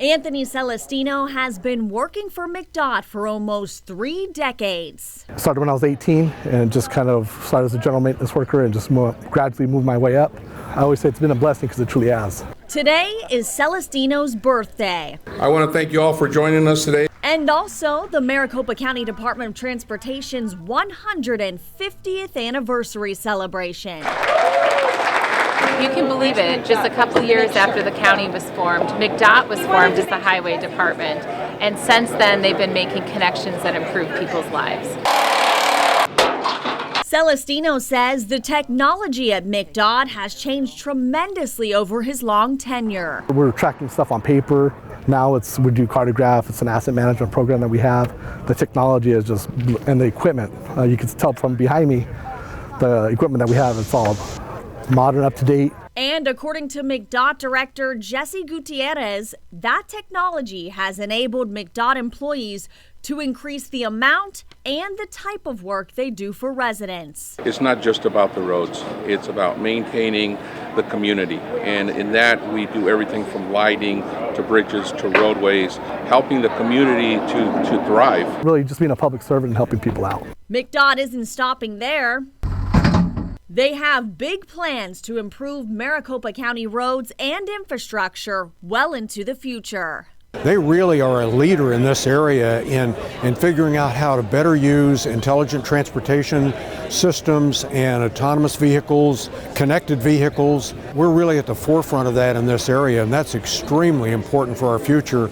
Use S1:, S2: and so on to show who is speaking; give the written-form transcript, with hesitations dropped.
S1: Anthony Celestino has been working for MCDOT for almost 3 decades.
S2: I started when I was 18 and just kind of started as a general maintenance worker and just gradually moved my way up. I always say it's been a blessing because it truly has.
S1: Today is Celestino's birthday.
S3: I want to thank you all for joining us today.
S1: And also the Maricopa County Department of Transportation's 150th anniversary celebration.
S4: You can believe it, just a couple years after the county was formed, MCDOT was formed as the highway department. And since then, they've been making connections that improve people's lives.
S1: Celestino says the technology at MCDOT has changed tremendously over his long tenure.
S2: We're tracking stuff on paper. Now we do cartograph. It's an asset management program that we have. The technology is just, and the equipment. You can tell from behind me, the equipment that we have, it's all modern, up to date.
S1: And according to MCDOT Director Jesse Gutierrez, that technology has enabled MCDOT employees to increase the amount and the type of work they do for residents.
S3: It's not just about the roads, it's about maintaining the community. And in that, we do everything from lighting to bridges to roadways, helping the community to thrive.
S2: Really just being a public servant and helping people out.
S1: MCDOT isn't stopping there. They have big plans to improve Maricopa County roads and infrastructure well into the future.
S5: They really are a leader in this area in figuring out how to better use intelligent transportation systems and autonomous vehicles, connected vehicles. We're really at the forefront of that in this area, and that's extremely important for our future.